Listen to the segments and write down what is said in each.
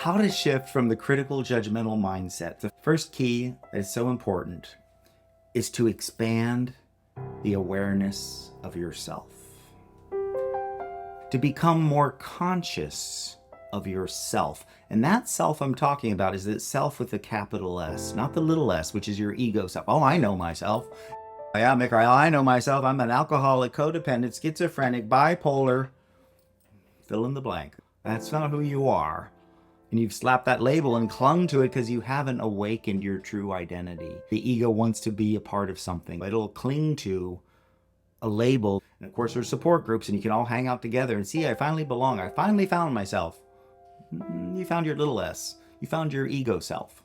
How to shift from the critical judgmental mindset. The first key that is so important is to expand the awareness of yourself. To become more conscious of yourself. And that self I'm talking about is that self with a capital S, not the little s, which is your ego self. Oh, I know myself. Yeah, Michaiel, I know myself. I'm an alcoholic, codependent, schizophrenic, bipolar. Fill in the blank. That's not who you are. And you've slapped that label and clung to it because you haven't awakened your true identity. The ego wants to be a part of something. It'll cling to a label. And of course, there's support groups and you can all hang out together and see, I finally belong. I finally found myself. You found your little s. You found your ego self.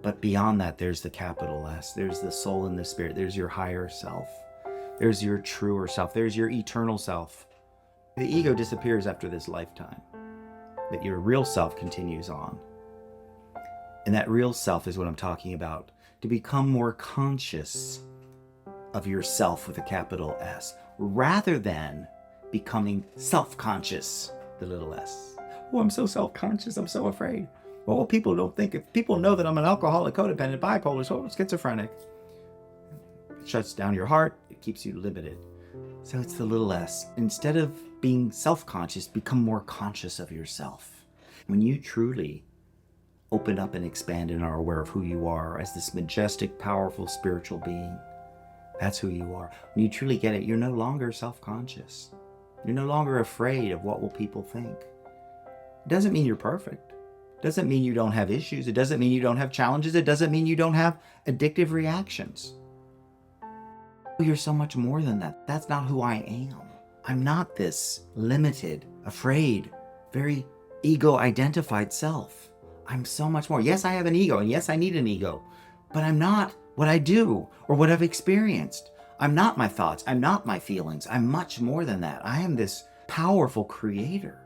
But beyond that, there's the capital S. There's the soul and the spirit. There's your higher self. There's your truer self. There's your eternal self. The ego disappears after this lifetime, but your real self continues on. And that real self is what I'm talking about. To become more conscious of yourself with a capital S, rather than becoming self-conscious, the little s. Oh, I'm so self-conscious, I'm so afraid. Well, people don't think, if people know that I'm an alcoholic, codependent, bipolar, so schizophrenic, it shuts down your heart, it keeps you limited. So it's the little s. Instead of being self-conscious, become more conscious of yourself. When you truly open up and expand and are aware of who you are as this majestic, powerful, spiritual being, that's who you are. When you truly get it, you're no longer self-conscious. You're no longer afraid of what will people think. It doesn't mean you're perfect. It doesn't mean you don't have issues. It doesn't mean you don't have challenges. It doesn't mean you don't have addictive reactions. You're so much more than that. That's not who I am. I'm not this limited, afraid, very ego-identified self. I'm so much more. Yes, I have an ego, and yes, I need an ego, but I'm not what I do or what I've experienced. I'm not my thoughts. I'm not my feelings. I'm much more than that. I am this powerful creator.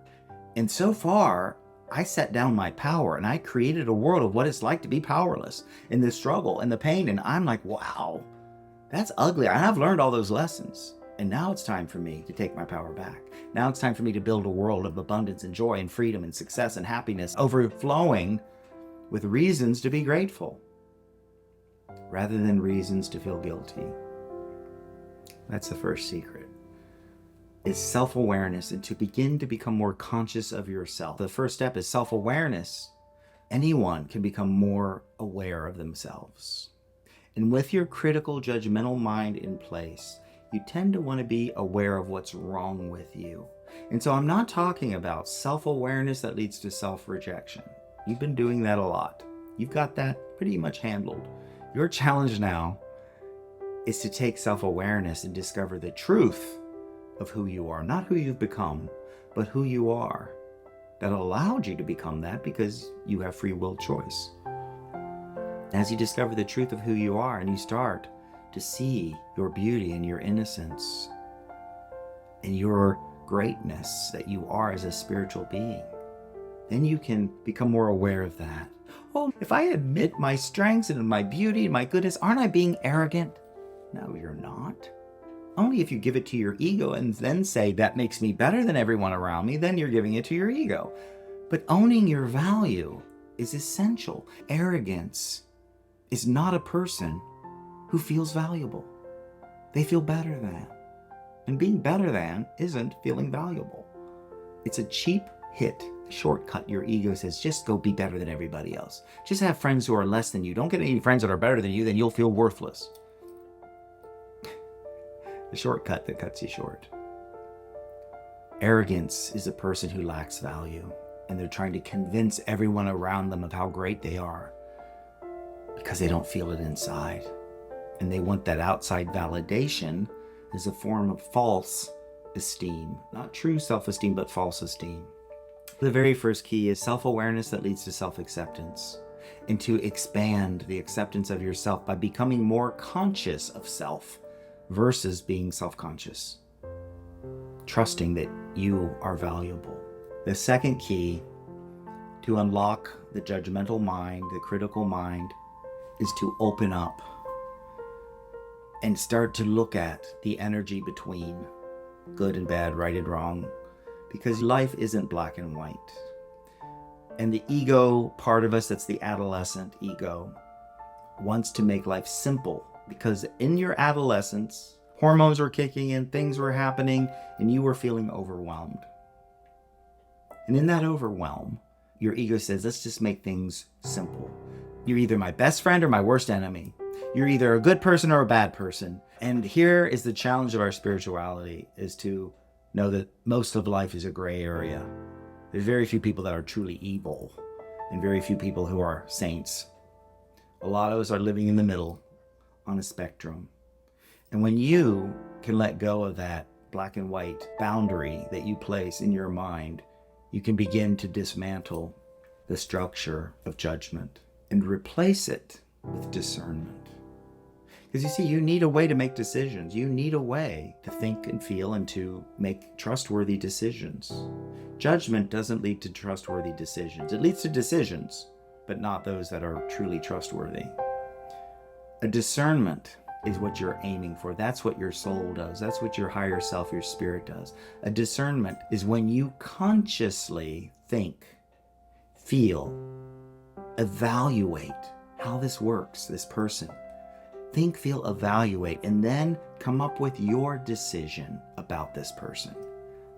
And so far, I set down my power and I created a world of what it's like to be powerless in the struggle and the pain. And I'm like, wow, that's ugly. I've learned all those lessons. And now it's time for me to take my power back. Now it's time for me to build a world of abundance and joy and freedom and success and happiness, overflowing with reasons to be grateful rather than reasons to feel guilty. That's the first secret. Is self-awareness and to begin to become more conscious of yourself. The first step is self-awareness. Anyone can become more aware of themselves. And with your critical, judgmental mind in place, you tend to want to be aware of what's wrong with you. And so I'm not talking about self-awareness that leads to self-rejection. You've been doing that a lot. You've got that pretty much handled. Your challenge now is to take self-awareness and discover the truth of who you are, not who you've become, but who you are. That allowed you to become that because you have free will choice. As you discover the truth of who you are and you start to see your beauty and your innocence and your greatness that you are as a spiritual being, then you can become more aware of that. Oh, if I admit my strengths and my beauty and my goodness, aren't I being arrogant? No, you're not. Only if you give it to your ego and then say, that makes me better than everyone around me, then you're giving it to your ego. But owning your value is essential. Arrogance is not a person who feels valuable. They feel better than. And being better than isn't feeling valuable. It's a cheap hit, shortcut. Your ego says, just go be better than everybody else. Just have friends who are less than you. Don't get any friends that are better than you, then you'll feel worthless. The shortcut that cuts you short. Arrogance is a person who lacks value, and they're trying to convince everyone around them of how great they are because they don't feel it inside. And they want that outside validation as a form of false esteem. Not true self-esteem, but false esteem. The very first key is self-awareness that leads to self-acceptance, and to expand the acceptance of yourself by becoming more conscious of self versus being self-conscious, trusting that you are valuable. The second key to unlock the judgmental mind, the critical mind, is to open up and start to look at the energy between good and bad, right and wrong, because life isn't black and white. And the ego part of us, that's the adolescent ego, wants to make life simple, because in your adolescence, hormones were kicking in, things were happening, and you were feeling overwhelmed. And in that overwhelm, your ego says, let's just make things simple. You're either my best friend or my worst enemy. You're either a good person or a bad person. And here is the challenge of our spirituality, is to know that most of life is a gray area. There's very few people that are truly evil, and very few people who are saints. A lot of us are living in the middle on a spectrum. And when you can let go of that black and white boundary that you place in your mind, you can begin to dismantle the structure of judgment and replace it with discernment. Because you see, you need a way to make decisions. You need a way to think and feel and to make trustworthy decisions. Judgment doesn't lead to trustworthy decisions. It leads to decisions, but not those that are truly trustworthy. A discernment is what you're aiming for. That's what your soul does. That's what your higher self, your spirit does. A discernment is when you consciously think, feel, evaluate how this works, this person. Think, feel, evaluate, and then come up with your decision about this person.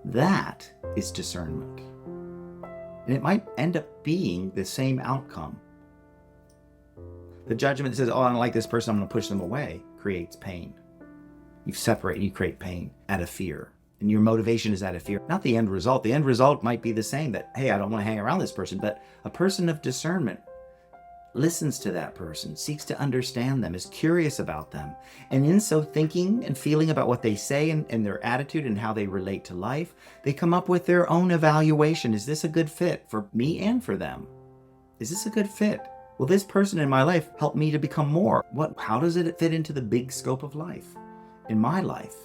That is discernment. And it might end up being the same outcome. The judgment that says, oh, I don't like this person, I'm going to push them away, creates pain. You separate and you create pain out of fear. And your motivation is out of fear, not the end result. The end result might be the same, that, hey, I don't want to hang around this person. But a person of discernment listens to that person, seeks to understand them, is curious about them. And in so thinking and feeling about what they say and their attitude and how they relate to life, they come up with their own evaluation. Is this a good fit for me and for them? Is this a good fit? Will this person in my life help me to become more? How does it fit into the big scope of life? In my life,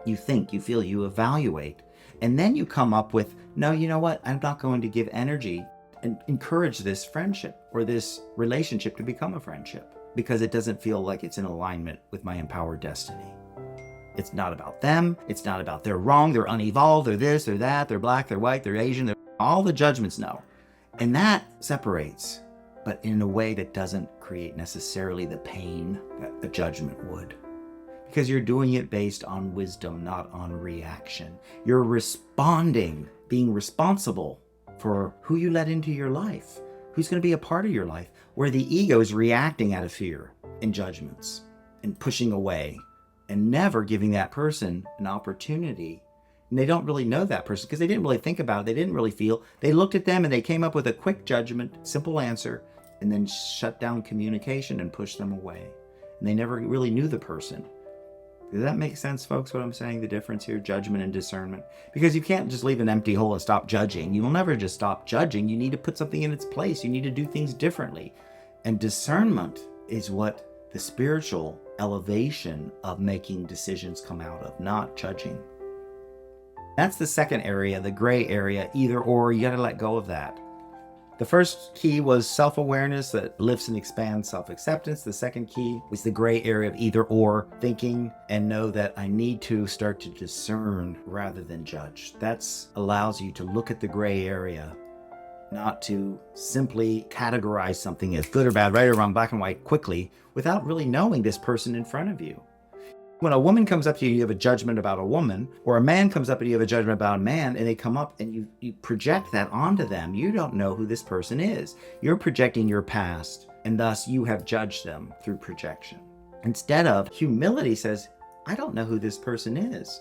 you think, you feel, you evaluate, and then you come up with, no, you know what? I'm not going to give energy and encourage this friendship or this relationship to become a friendship, because it doesn't feel like it's in alignment with my empowered destiny. It's not about them. It's not about they're wrong, they're unevolved, they're this, they're that, they're black, they're white, they're Asian, they're all the judgments, no. And that separates, but in a way that doesn't create necessarily the pain that a judgment would. Because you're doing it based on wisdom, not on reaction. You're responding, being responsible for who you let into your life, who's going to be a part of your life, where the ego is reacting out of fear and judgments and pushing away and never giving that person an opportunity. And they don't really know that person because they didn't really think about it. They didn't really feel. They looked at them and they came up with a quick judgment, simple answer, and then shut down communication and pushed them away. And they never really knew the person. Does that make sense, folks, what I'm saying? The difference here, judgment and discernment. Because you can't just leave an empty hole and stop judging. You will never just stop judging. You need to put something in its place. You need to do things differently. And discernment is what the spiritual elevation of making decisions come out of, not judging. That's the second area, the gray area, either or. You got to let go of that. The first key was self-awareness that lifts and expands self-acceptance. The second key was the gray area of either or, thinking and know that I need to start to discern rather than judge. That allows you to look at the gray area, not to simply categorize something as good or bad, right or wrong, black and white quickly, without really knowing this person in front of you. When a woman comes up to you, you have a judgment about a woman, or a man comes up and you have a judgment about a man, and they come up and you project that onto them. You don't know who this person is. You're projecting your past, and thus you have judged them through projection. Instead of humility says, I don't know who this person is.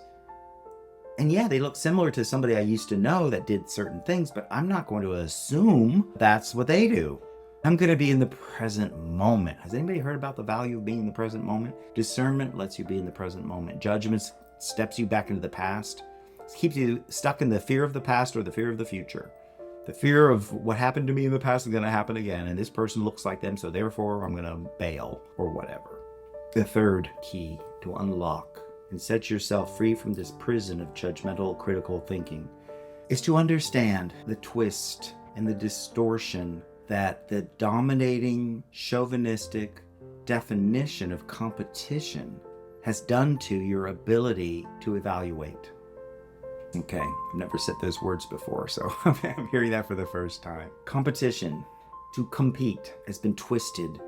And yeah, they look similar to somebody I used to know that did certain things, but I'm not going to assume that's what they do. I'm going to be in the present moment. Has anybody heard about the value of being in the present moment? Discernment lets you be in the present moment. Judgment steps you back into the past. It keeps you stuck in the fear of the past or the fear of the future. The fear of what happened to me in the past is going to happen again, and this person looks like them, so therefore I'm going to bail or whatever. The third key to unlock and set yourself free from this prison of judgmental, critical thinking is to understand the twist and the distortion that the dominating, chauvinistic definition of competition has done to your ability to evaluate. Okay, I've never said those words before, so I'm hearing that for the first time. Competition, to compete, has been twisted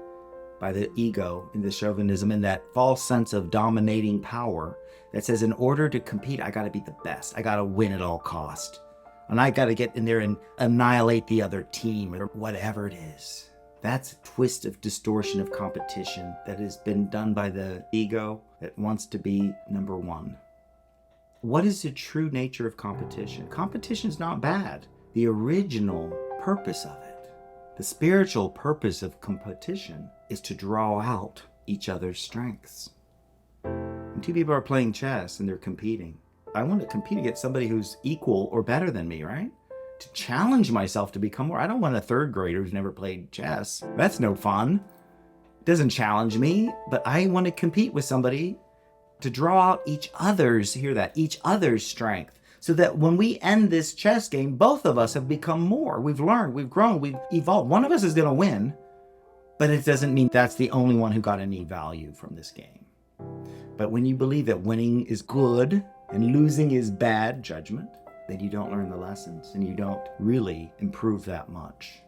by the ego and the chauvinism and that false sense of dominating power that says in order to compete, I gotta be the best. I gotta win at all cost. And I gotta get in there and annihilate the other team or whatever it is. That's a twist of distortion of competition that has been done by the ego that wants to be number one. What is the true nature of competition? Competition is not bad. The original purpose of it, the spiritual purpose of competition, is to draw out each other's strengths. When two people are playing chess and they're competing, I want to compete against somebody who's equal or better than me, right? To challenge myself to become more. I don't want a third grader who's never played chess. That's no fun. It doesn't challenge me, but I want to compete with somebody to draw out each other's, hear that, each other's strength. So that when we end this chess game, both of us have become more. We've learned, we've grown, we've evolved. One of us is going to win, but it doesn't mean that's the only one who got any value from this game. But when you believe that winning is good and losing is bad, judgment, then you don't learn the lessons and you don't really improve that much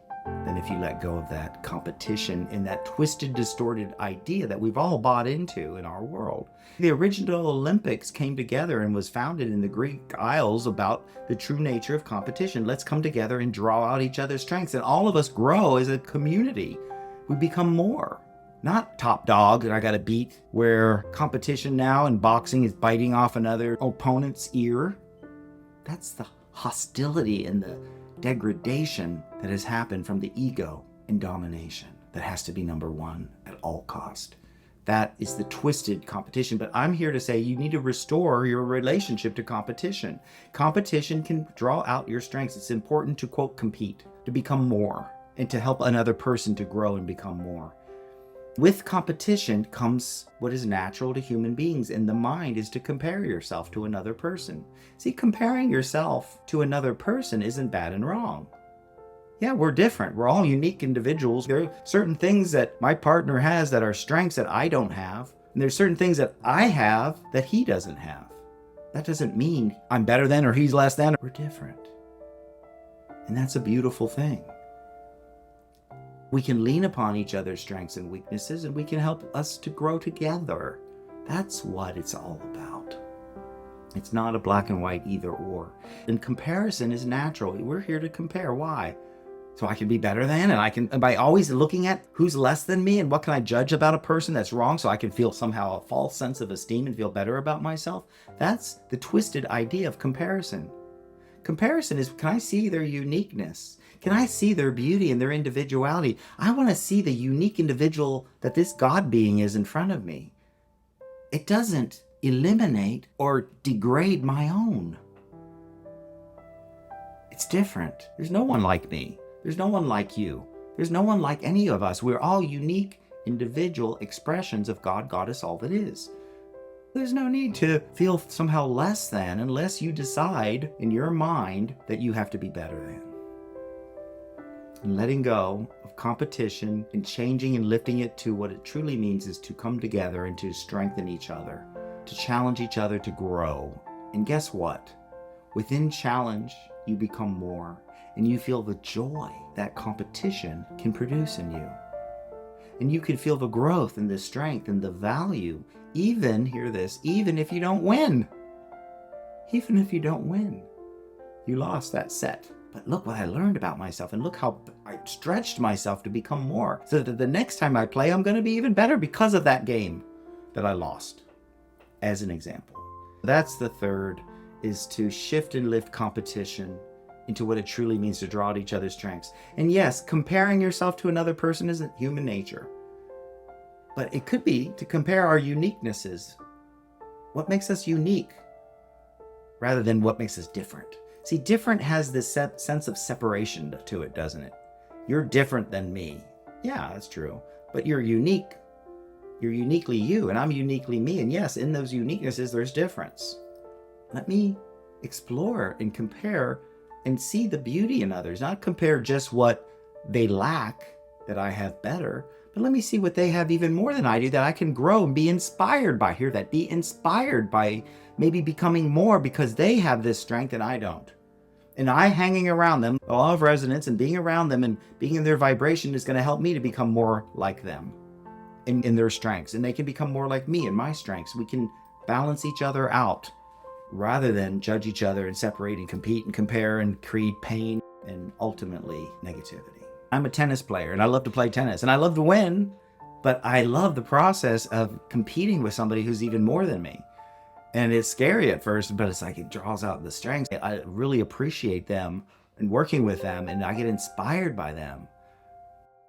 than if you let go of that competition and that twisted, distorted idea that we've all bought into in our world. The original Olympics came together and was founded in the Greek Isles about the true nature of competition. Let's come together and draw out each other's strengths, and all of us grow as a community. We become more. Not top dog that I gotta beat, where competition now in boxing is biting off another opponent's ear. That's the hostility and the degradation that has happened from the ego and domination that has to be number one at all cost. That is the twisted competition. But I'm here to say you need to restore your relationship to competition. Competition can draw out your strengths. It's important to, quote, compete, to become more, and to help another person to grow and become more. With competition comes what is natural to human beings, and the mind is to compare yourself to another person. See, comparing yourself to another person isn't bad and wrong. Yeah, we're different. We're all unique individuals. There are certain things that my partner has that are strengths that I don't have, and there's certain things that I have that he doesn't have. That doesn't mean I'm better than or he's less than. We're different. And that's a beautiful thing. We can lean upon each other's strengths and weaknesses, and we can help us to grow together. That's what it's all about. It's not a black and white either or. And comparison is natural. We're here to compare. Why? So I can be better than, and by always looking at who's less than me and what can I judge about a person that's wrong so I can feel somehow a false sense of esteem and feel better about myself. That's the twisted idea of comparison. Comparison is, can I see their uniqueness? Can I see their beauty and their individuality? I want to see the unique individual that this God being is in front of me. It doesn't eliminate or degrade my own. It's different. There's no one like me. There's no one like you. There's no one like any of us. We're all unique individual expressions of God, Goddess, all that is. There's no need to feel somehow less than unless you decide in your mind that you have to be better than. And letting go of competition and changing and lifting it to what it truly means is to come together and to strengthen each other, to challenge each other to grow. And guess what? Within challenge, you become more, and you feel the joy that competition can produce in you. And you can feel the growth and the strength and the value, even, hear this, even if you don't win. Even if you don't win. You lost that set. But look what I learned about myself, and look how I stretched myself to become more, so that the next time I play, I'm going to be even better because of that game that I lost, as an example. That's the third, is to shift and lift competition into what it truly means to draw out each other's strengths. And yes, comparing yourself to another person isn't human nature, but it could be to compare our uniquenesses. What makes us unique rather than what makes us different. See, different has this sense of separation to it, doesn't it? You're different than me. Yeah, that's true. But you're unique. You're uniquely you, and I'm uniquely me. And yes, in those uniquenesses, there's difference. Let me explore and compare and see the beauty in others, not compare just what they lack that I have better, but let me see what they have even more than I do that I can grow and be inspired by. Hear that? Be inspired by maybe becoming more because they have this strength and I don't. And I hanging around them, the law of resonance, and being around them and being in their vibration is going to help me to become more like them in their strengths. And they can become more like me in my strengths. We can balance each other out rather than judge each other and separate and compete and compare and create pain and ultimately negativity. I'm a tennis player and I love to play tennis and I love to win, but I love the process of competing with somebody who's even more than me. And it's scary at first, but it's like it draws out the strengths. I really appreciate them and working with them, and I get inspired by them.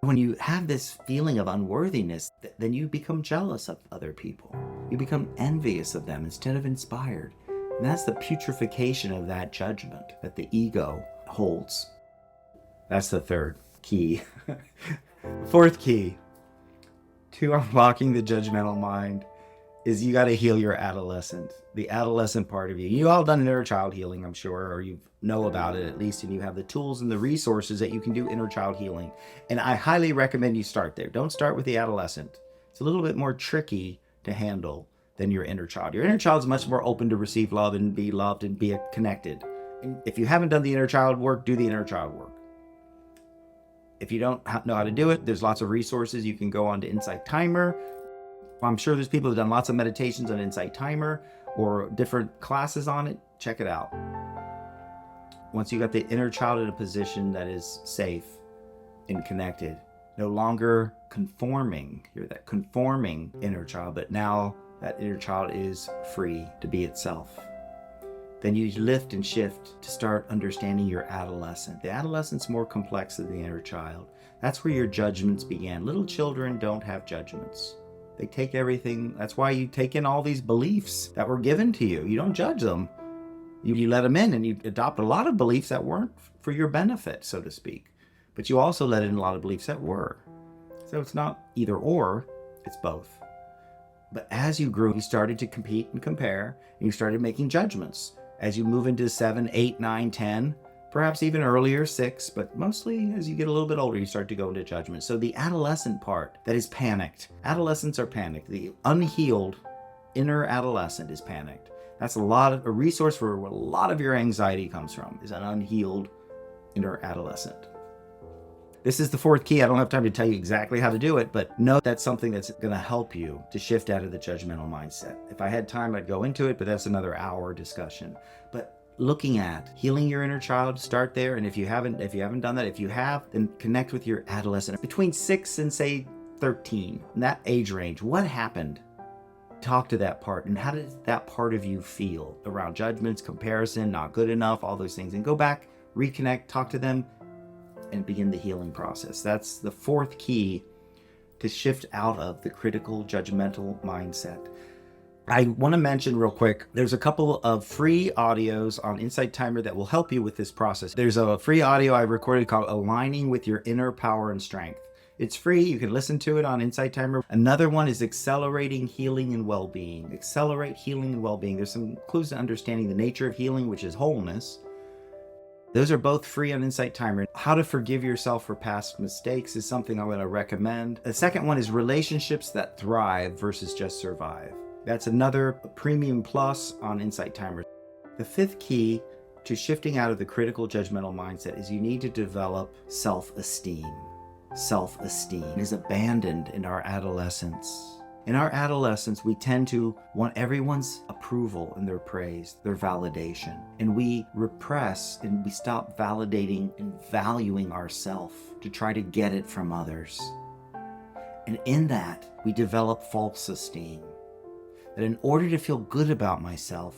When you have this feeling of unworthiness, then you become jealous of other people. You become envious of them instead of inspired. And that's the putrefaction of that judgment that the ego holds. That's the third key. Fourth key to unlocking the judgmental mind is you got to heal your adolescent, the adolescent part of you. You all done inner child healing, I'm sure, or you know about it at least, and you have the tools and the resources that you can do inner child healing. And I highly recommend you start there. Don't start with the adolescent. It's a little bit more tricky to handle than your inner child. Your inner child is much more open to receive love and be loved and be connected. And if you haven't done the inner child work, do the inner child work. If you don't know how to do it, there's lots of resources. You can go on to Insight Timer. I'm sure there's people who've done lots of meditations on Insight Timer or different classes on it. Check it out. Once you got the inner child in a position that is safe and connected, no longer conforming, you're that conforming inner child, but now that inner child is free to be itself. Then you lift and shift to start understanding your adolescent. The adolescent's more complex than the inner child. That's where your judgments began. Little children don't have judgments. They take everything. That's why you take in all these beliefs that were given to you. You don't judge them. You let them in, and you adopt a lot of beliefs that weren't for your benefit, so to speak. But you also let in a lot of beliefs that were. So it's not either or, it's both. But as you grew, you started to compete and compare, and you started making judgments. As you move into 7, 8, 9, 10, perhaps even earlier, 6, but mostly as you get a little bit older, you start to go into judgment. So the adolescent part that is panicked. Adolescents are panicked. The unhealed inner adolescent is panicked. That's a resource for where a lot of your anxiety comes from, is an unhealed inner adolescent. This is the fourth key. I don't have time to tell you exactly how to do it, but know that's something that's going to help you to shift out of the judgmental mindset. If I had time, I'd go into it, but that's another hour discussion. But looking at healing your inner child, start there. And if you haven't done that, if you have, then connect with your adolescent between 6 and say 13, in that age range. What happened? Talk to that part, and how did that part of you feel around judgments, comparison, not good enough, all those things, and go back, reconnect, talk to them, and begin the healing process. That's the fourth key to shift out of the critical judgmental mindset. I want to mention real quick, there's a couple of free audios on Insight Timer that will help you with this process. There's a free audio I recorded called Aligning with Your Inner Power and Strength. It's free. You can listen to it on Insight Timer. Another one is Accelerating Healing and Well-Being. Accelerate Healing and Well-Being. There's some clues to understanding the nature of healing, which is wholeness. Those are both free on Insight Timer. How to Forgive Yourself for Past Mistakes is something I'm going to recommend. The second one is Relationships That Thrive versus Just Survive. That's another premium plus on Insight Timer. The fifth key to shifting out of the critical judgmental mindset is you need to develop self-esteem. Self-esteem is abandoned in our adolescence. In our adolescence, we tend to want everyone's approval and their praise, their validation. And we repress and we stop validating and valuing ourselves to try to get it from others. And in that, we develop false esteem. That in order to feel good about myself,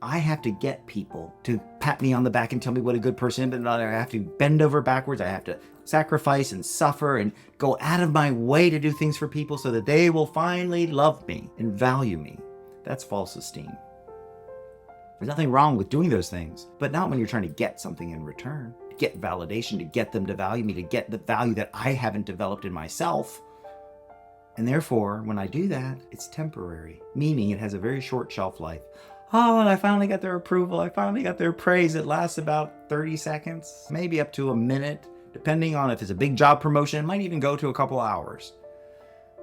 I have to get people to pat me on the back and tell me what a good person I am, but I have to bend over backwards. I have to sacrifice and suffer and go out of my way to do things for people so that they will finally love me and value me. That's false esteem. There's nothing wrong with doing those things, but not when you're trying to get something in return, to get validation, to get them to value me, to get the value that I haven't developed in myself. And therefore, when I do that, it's temporary, meaning it has a very short shelf life. Oh, and I finally got their approval. I finally got their praise. It lasts about 30 seconds, maybe up to a minute, depending on if it's a big job promotion. It might even go to a couple hours.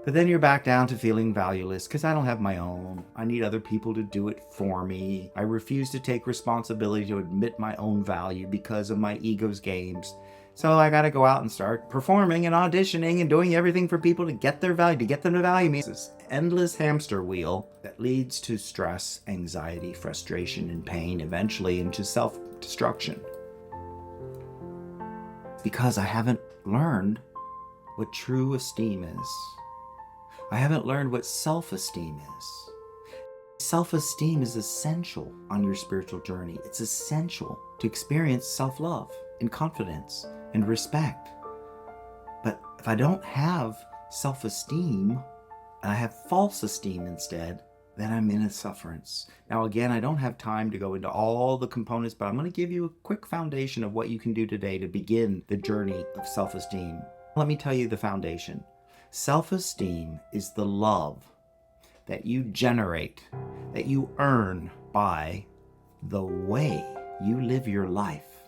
But then you're back down to feeling valueless because I don't have my own. I need other people to do it for me. I refuse to take responsibility to admit my own value because of my ego's games. So I got to go out and start performing and auditioning and doing everything for people to get their value, to get them to value me. It's this endless hamster wheel that leads to stress, anxiety, frustration, and pain, eventually into self-destruction. Because I haven't learned what true esteem is. I haven't learned what self-esteem is. Self-esteem is essential on your spiritual journey. It's essential to experience self-love and confidence and respect. But if I don't have self-esteem and I have false esteem instead, then I'm in a sufferance. Now again, I don't have time to go into all the components, but I'm going to give you a quick foundation of what you can do today to begin the journey of self-esteem. Let me tell you the foundation. Self-esteem is the love that you generate, that you earn by the way you live your life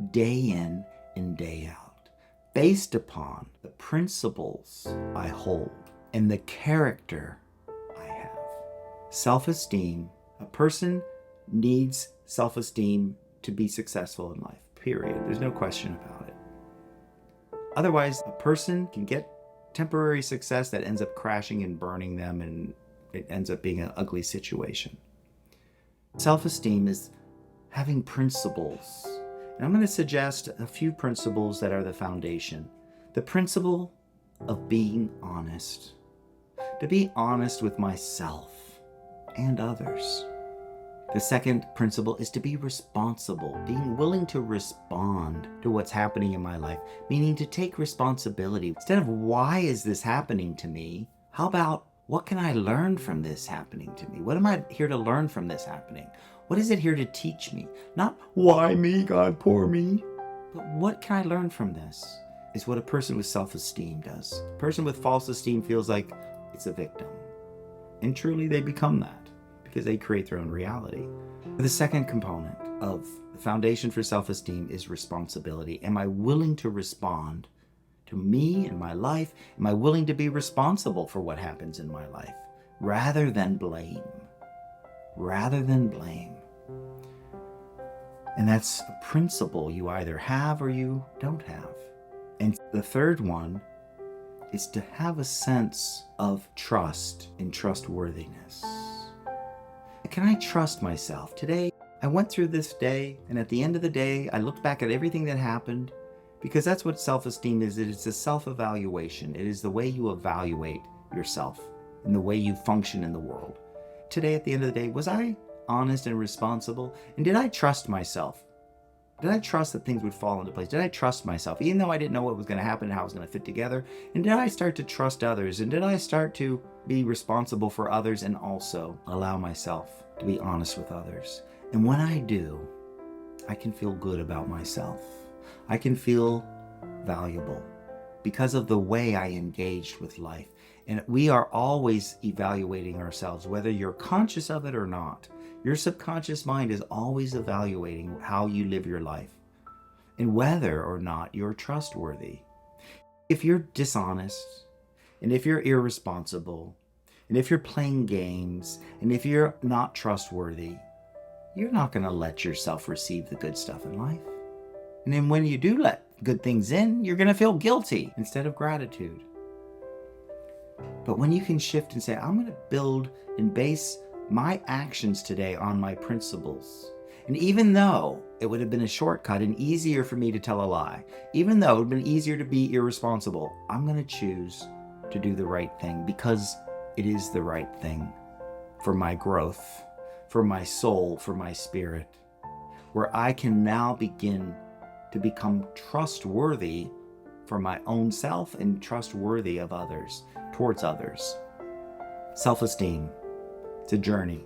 day in and day out, based upon the principles I hold and the character I have. Self-esteem, a person needs self-esteem to be successful in life, period. There's no question about it. Otherwise, a person can get temporary success that ends up crashing and burning them, and it ends up being an ugly situation. Self-esteem is having principles. And I'm going to suggest a few principles that are the foundation. The principle of being honest. To be honest with myself and others. The second principle is to be responsible, being willing to respond to what's happening in my life, meaning to take responsibility. Instead of why is this happening to me, how about what can I learn from this happening to me? What am I here to learn from this happening? What is it here to teach me? Not why me, God, poor me, but what can I learn from this? Is what a person with self-esteem does. A person with false esteem feels like it's a victim. And truly they become that, because they create their own reality. The second component of the foundation for self-esteem is responsibility. Am I willing to respond to me and my life? Am I willing to be responsible for what happens in my life? Rather than blame. Rather than blame. And that's a principle you either have or you don't have. And the third one is to have a sense of trust and trustworthiness. Can I trust myself? Today, I went through this day, and at the end of the day, I looked back at everything that happened, because that's what self-esteem is. It is a self-evaluation. It is the way you evaluate yourself and the way you function in the world. Today, at the end of the day, was I honest and responsible? And did I trust myself? Did I trust that things would fall into place? Did I trust myself, even though I didn't know what was going to happen and how it was going to fit together? And did I start to trust others? And did I start to be responsible for others and also allow myself to be honest with others? And when I do, I can feel good about myself. I can feel valuable because of the way I engaged with life. And we are always evaluating ourselves, whether you're conscious of it or not. Your subconscious mind is always evaluating how you live your life and whether or not you're trustworthy. If you're dishonest, and if you're irresponsible, and if you're playing games, and if you're not trustworthy, you're not going to let yourself receive the good stuff in life. And then when you do let good things in, you're going to feel guilty instead of gratitude. But when you can shift and say, I'm going to build and base my actions today on my principles. And even though it would have been a shortcut and easier for me to tell a lie, even though it would have been easier to be irresponsible, I'm going to choose to do the right thing because it is the right thing for my growth, for my soul, for my spirit, where I can now begin to become trustworthy for my own self and trustworthy of others, towards others. Self-esteem. It's a journey.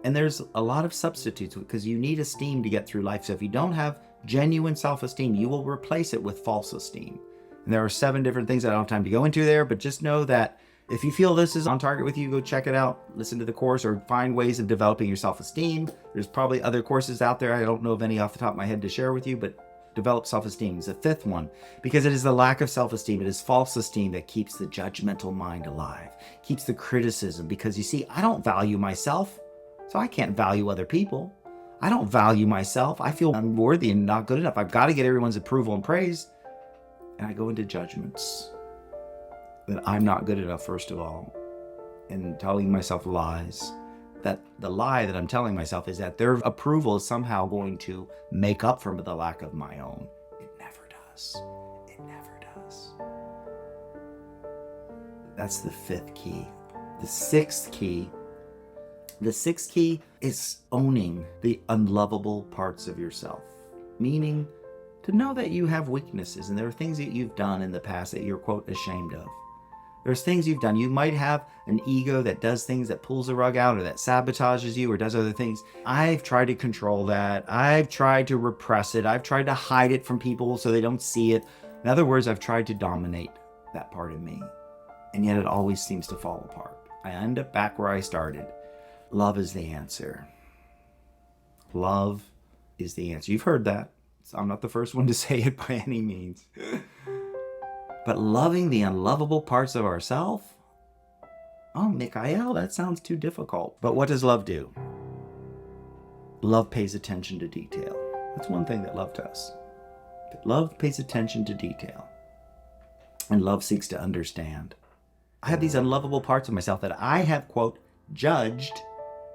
And there's a lot of substitutes because you need esteem to get through life. So if you don't have genuine self-esteem, you will replace it with false esteem. And there are 7 different things I don't have time to go into there, but just know that if you feel this is on target with you, go check it out, listen to the course, or find ways of developing your self-esteem. There's probably other courses out there. I don't know of any off the top of my head to share with you, but develop self-esteem is the fifth one, because it is the lack of self-esteem, it is false esteem that keeps the judgmental mind alive, keeps the criticism, because you see, I don't value myself, so I can't value other people. I don't value myself. I feel unworthy and not good enough. I've got to get everyone's approval and praise. And I go into judgments that I'm not good enough, first of all, and telling myself lies. That the lie that I'm telling myself is that their approval is somehow going to make up for the lack of my own. It never does. It never does. That's the fifth key. The sixth key is owning the unlovable parts of yourself, meaning to know that you have weaknesses and there are things that you've done in the past that you're, quote, ashamed of. There's things you've done. You might have an ego that does things, that pulls the rug out, or that sabotages you, or does other things. I've tried to control that. I've tried to repress it. I've tried to hide it from people so they don't see it. In other words, I've tried to dominate that part of me. And yet it always seems to fall apart. I end up back where I started. Love is the answer. Love is the answer. You've heard that. I'm not the first one to say it by any means. But loving the unlovable parts of ourselves? Oh, Michaiel, that sounds too difficult. But what does love do? Love pays attention to detail. That's one thing that love does. Love pays attention to detail. And love seeks to understand. I have these unlovable parts of myself that I have, quote, judged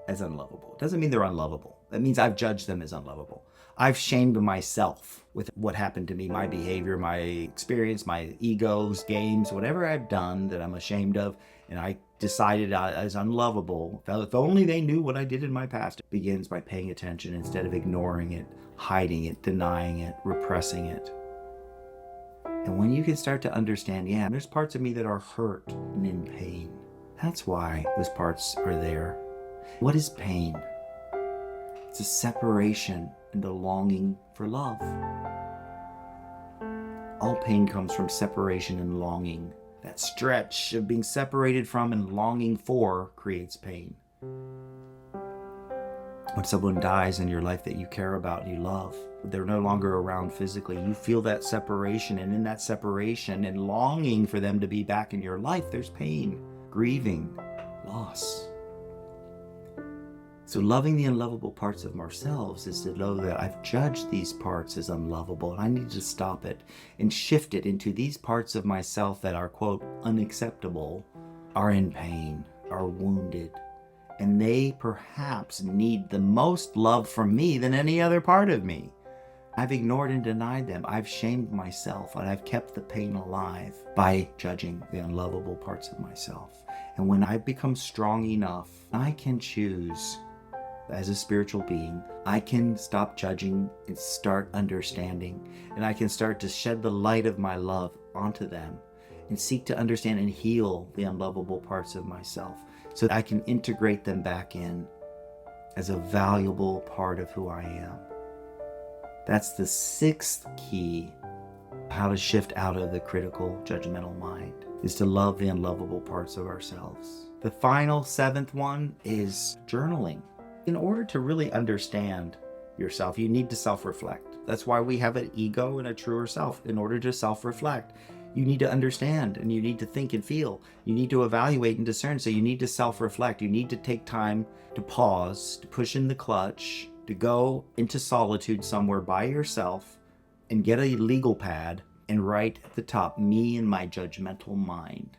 as unlovable. It doesn't mean they're unlovable. That means I've judged them as unlovable. I've shamed myself with what happened to me, my behavior, my experience, my egos, games, whatever I've done that I'm ashamed of, and I decided as unlovable. If only they knew what I did in my past. It begins by paying attention instead of ignoring it, hiding it, denying it, repressing it. And when you can start to understand, yeah, there's parts of me that are hurt and in pain. That's why those parts are there. What is pain? It's a separation and a longing for love. All pain comes from separation and longing. That stretch of being separated from and longing for creates pain. When someone dies in your life that you care about and you love, they're no longer around physically, you feel that separation, and in that separation and longing for them to be back in your life, there's pain, grieving, loss. So loving the unlovable parts of ourselves is to know that I've judged these parts as unlovable, and I need to stop it and shift it into these parts of myself that are, quote, unacceptable, are in pain, are wounded, and they perhaps need the most love from me than any other part of me. I've ignored and denied them. I've shamed myself, and I've kept the pain alive by judging the unlovable parts of myself. And when I become strong enough, I can choose. As a spiritual being, I can stop judging and start understanding, and I can start to shed the light of my love onto them and seek to understand and heal the unlovable parts of myself so that I can integrate them back in as a valuable part of who I am. That's the sixth key, how to shift out of the critical, judgmental mind, is to love the unlovable parts of ourselves. The final seventh one is journaling. In order to really understand yourself, you need to self-reflect. That's why we have an ego and a truer self. In order to self-reflect, you need to understand, and you need to think and feel. You need to evaluate and discern. So you need to self-reflect. You need to take time to pause, to push in the clutch, to go into solitude somewhere by yourself and get a legal pad and write at the top, me and my judgmental mind.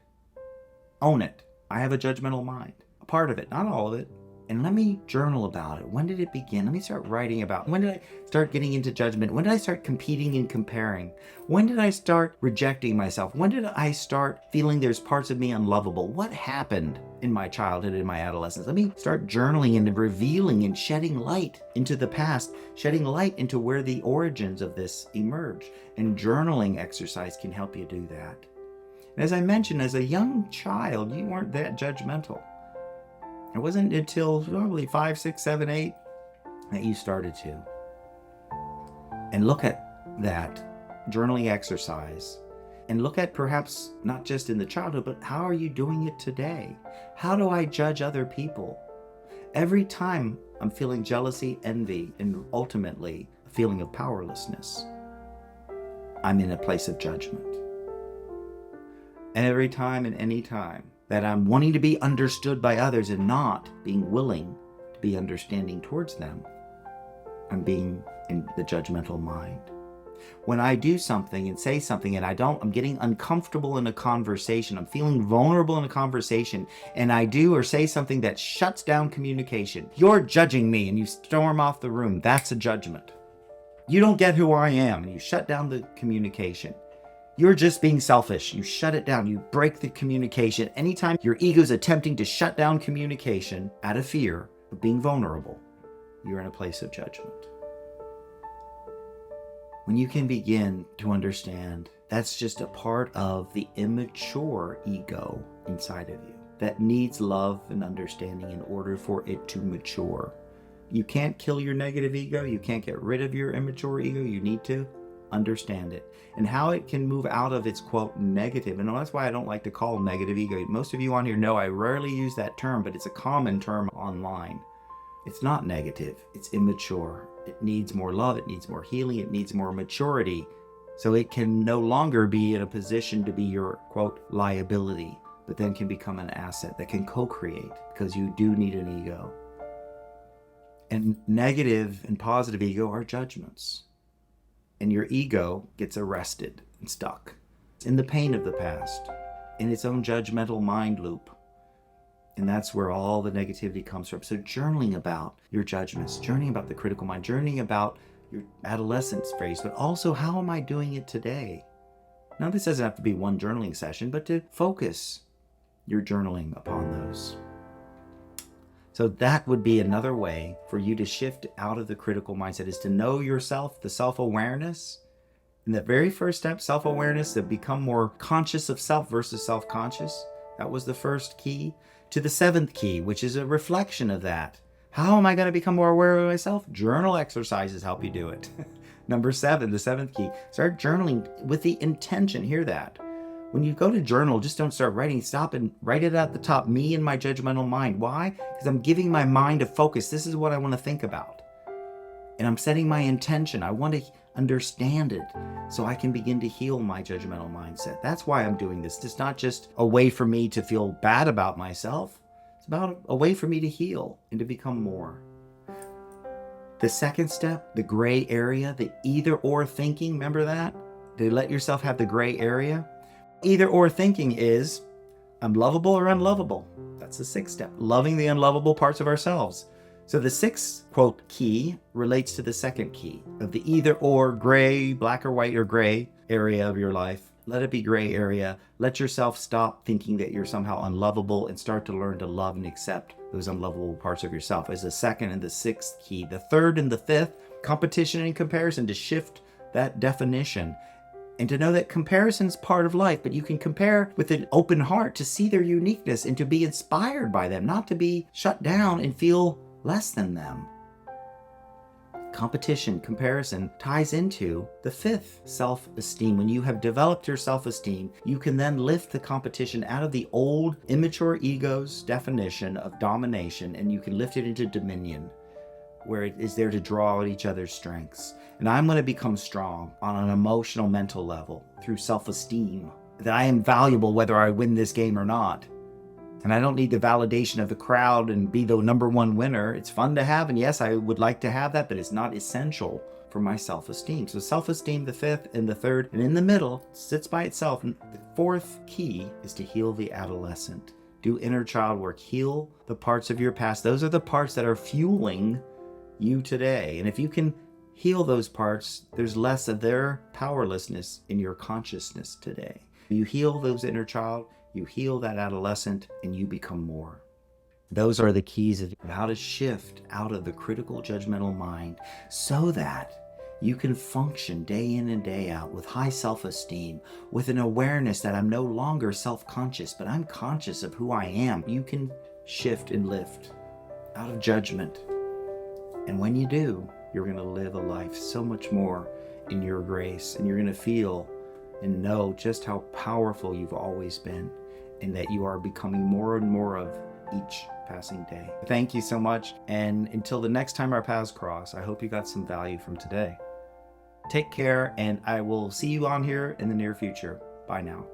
Own it. I have a judgmental mind. A part of it, not all of it. And let me journal about it. When did it begin? Let me start writing about it. When did I start getting into judgment? When did I start competing and comparing? When did I start rejecting myself? When did I start feeling there's parts of me unlovable? What happened in my childhood, in my adolescence? Let me start journaling and revealing and shedding light into the past, shedding light into where the origins of this emerge. And journaling exercise can help you do that. And as I mentioned, as a young child, you weren't that judgmental. It wasn't until probably 5, 6, 7, 8 that you started to. And look at that journaling exercise and look at perhaps not just in the childhood, but how are you doing it today? How do I judge other people? Every time I'm feeling jealousy, envy, and ultimately a feeling of powerlessness. I'm in a place of judgment. And every time and any time that I'm wanting to be understood by others and not being willing to be understanding towards them, I'm being in the judgmental mind. When I do something and say something and I'm getting uncomfortable in a conversation, I'm feeling vulnerable in a conversation, and I do or say something that shuts down communication, you're judging me and you storm off the room, that's a judgment. You don't get who I am and you shut down the communication. You're just being selfish. You shut it down. You break the communication. Anytime your ego's attempting to shut down communication out of fear of being vulnerable, you're in a place of judgment. When you can begin to understand that's just a part of the immature ego inside of you that needs love and understanding in order for it to mature. You can't kill your negative ego. You can't get rid of your immature ego. You need to understand it and how it can move out of its quote negative. And that's why I don't like to call negative ego. Most of you on here know I rarely use that term, but it's a common term online. It's not negative. It's immature. It needs more love. It needs more healing. It needs more maturity. So it can no longer be in a position to be your quote liability, but then can become an asset that can co-create because you do need an ego. And negative and positive ego are judgments. And your ego gets arrested and stuck in the pain of the past, in its own judgmental mind loop. And that's where all the negativity comes from. So journaling about your judgments, journaling about the critical mind, journaling about your adolescence phase, but also how am I doing it today? Now this doesn't have to be one journaling session, but to focus your journaling upon those. So that would be another way for you to shift out of the critical mindset, is to know yourself, the self-awareness. And the very first step, self-awareness, to become more conscious of self versus self-conscious. That was the first key. To the seventh key, which is a reflection of that. How am I going to become more aware of myself? Journal exercises help you do it. Number 7, the seventh key, start journaling with the intention. Hear that. When you go to journal, just don't start writing. Stop and write it at the top. Me and my judgmental mind. Why? Because I'm giving my mind a focus. This is what I want to think about. And I'm setting my intention. I want to understand it so I can begin to heal my judgmental mindset. That's why I'm doing this. It's not just a way for me to feel bad about myself. It's about a way for me to heal and to become more. The second step, the gray area, the either or thinking. Remember that? To let yourself have the gray area. Either or thinking is, I'm lovable or unlovable. That's the sixth step. Loving the unlovable parts of ourselves. So the sixth, quote, key relates to the second key of the either or, gray, black or white or gray area of your life. Let it be gray area. Let yourself stop thinking that you're somehow unlovable and start to learn to love and accept those unlovable parts of yourself as the second and the sixth key. The third and the fifth, competition and comparison, to shift that definition. And to know that comparison is part of life, but you can compare with an open heart to see their uniqueness and to be inspired by them, not to be shut down and feel less than them. Competition, comparison ties into the fifth, self-esteem. When you have developed your self-esteem, you can then lift the competition out of the old immature ego's definition of domination, and you can lift it into dominion, where it is there to draw out each other's strengths. And I'm going to become strong on an emotional, mental level through self-esteem, that I am valuable whether I win this game or not. And I don't need the validation of the crowd and be the number one winner. It's fun to have, and yes, I would like to have that, but it's not essential for my self-esteem. So self-esteem, the fifth and the third, and in the middle, sits by itself. And the fourth key is to heal the adolescent. Do inner child work. Heal the parts of your past. Those are the parts that are fueling you today. And if you can heal those parts, there's less of their powerlessness in your consciousness today. You heal those inner child, you heal that adolescent, and you become more. Those are the keys of how to shift out of the critical judgmental mind so that you can function day in and day out with high self-esteem, with an awareness that I'm no longer self-conscious, but I'm conscious of who I am. You can shift and lift out of judgment. And when you do, you're going to live a life so much more in your grace, and you're going to feel and know just how powerful you've always been, and that you are becoming more and more of each passing day. Thank you so much. And until the next time our paths cross, I hope you got some value from today. Take care, and I will see you on here in the near future. Bye now.